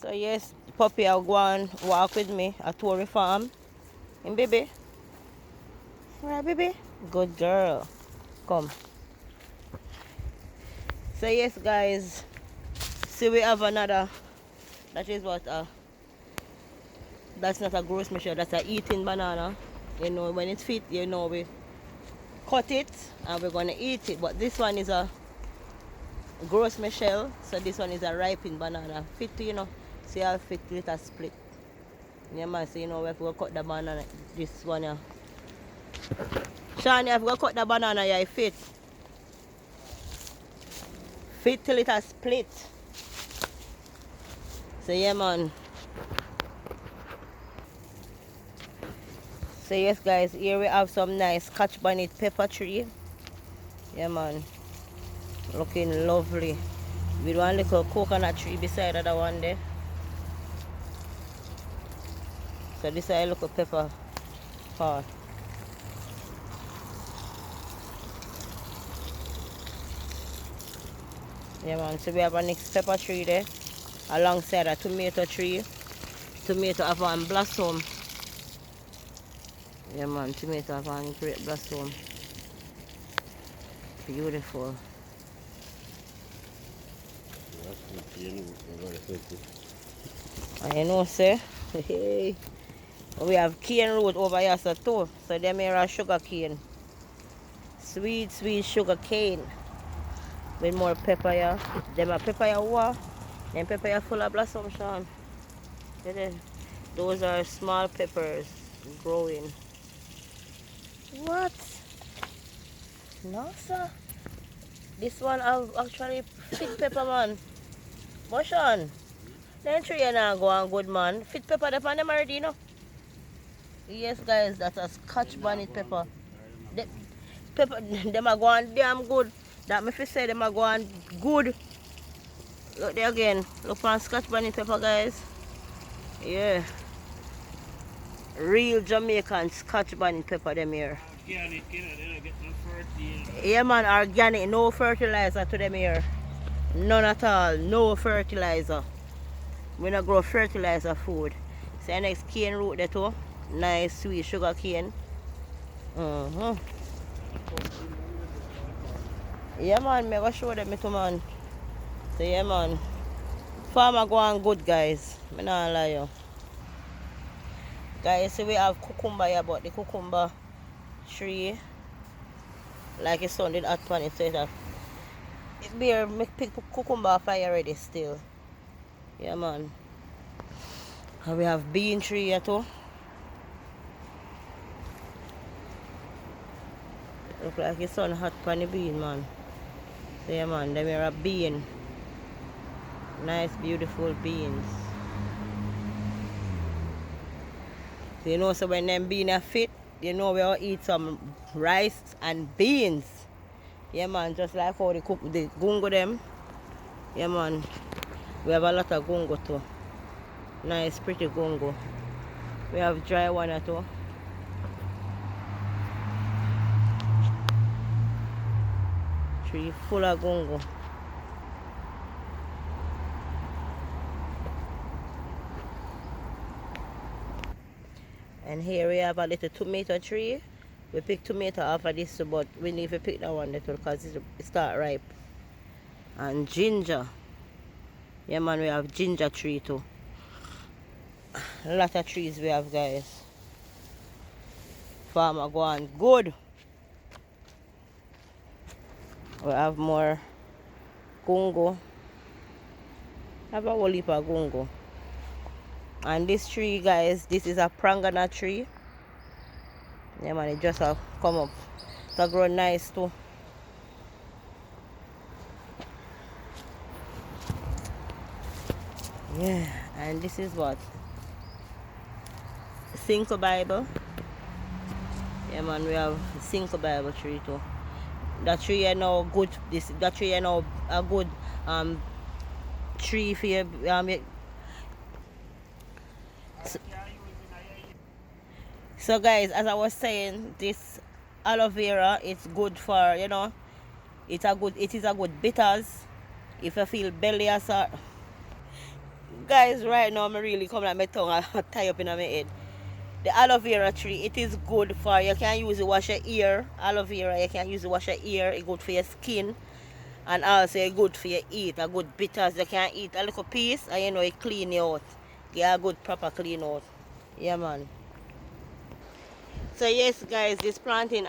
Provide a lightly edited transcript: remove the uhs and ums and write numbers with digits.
So yes, puppy will go and walk with me at Tory Farm. And baby. Alright, baby. Good girl. Come. So yes guys, see we have another, that is what that's not a gross measure, that's a eating banana. You know, when it's fit, you know, we cut it and we're gonna eat it. But this one is a gross shell, so this one is a ripened banana. Fit to, you know, see how fit with a split. Yeah man, so you know, we have to cut the banana, this one yeah. Sean, you have to cut the banana, yeah, it fit. Fit till it has split. So yeah man. So yes guys, here we have some nice Scotch bonnet pepper tree. Yeah man, looking lovely. With one little coconut tree beside the one there. So this is a little pepper pot. Yeah man, so we have a next pepper tree there alongside a tomato tree. Tomato have one blossom. Yeah man, tomato have one great blossom. Beautiful. I know sir. Hey. We have cane root over here so too. So them here are sugar cane. Sweet, sweet sugar cane. With more pepper here. Them are pepper here what? Them pepper here full of blossom, Sean. Those are small peppers growing. What? No sir. This one have actually fit pepper man. But Sean, then tree you not go on good man. Fit pepper they on them already, you know. Yes guys, that's a Scotch bonnet pepper. The pepper them are going damn good. That me fi say them are going good. Look there again. Look for Scotch bonnet pepper guys. Yeah. Real Jamaican Scotch bonnet pepper them here. Organic, you know, they don't get no fertilizer. Yeah man, organic, no fertilizer to them here. None at all, no fertilizer. We not grow fertilizer food. See next cane root there too. Nice sweet sugar cane. Yeah man, me go show them it too man. So yeah man. Farmer go on good guys. Me not lie you. Guys, see we have cucumber here, but the cucumber tree, like it's sounded hot on it, so it bear make pick cucumber fire already still. Yeah man. And we have bean tree here too. Look like it's sun hot on the bean man. So yeah man, them here are bean. Nice beautiful beans. So you know, so when them beans are fit, you know we all eat some rice and beans. Yeah man, just like how they cook the gungo them. Yeah man, we have a lot of gungo too. Nice pretty gungo. We have dry one too. Tree full of gungo. And here we have a little tomato tree. We pick tomato off of this, but we need to pick that one little because it start ripe. And ginger. Yeah man, we have ginger tree too. A lot of trees we have guys. Farmer go on good. We have more gungo. Have a whole heap of gungo. And this tree guys, this is a prangana tree. Yeah man, it just come up. It grow nice too. Yeah, and this is what? Cinco Bible. Yeah man, we have Cinco Bible tree too. That tree is now good. That tree is now a good tree for you. So guys, as I was saying, this aloe vera, it's good for, you know, it is a good bitters. If you feel belly as a guys, right now I'm really coming at my tongue and tie up in my head. The aloe vera tree, it is good for, you can use it wash your ear. Aloe vera, you can use it wash your ear. It's good for your skin. And also it's good for your eat. A good bitters, you can eat a little piece and you know it clean you out. Get a good proper clean out. Yeah man. So yes guys, this planting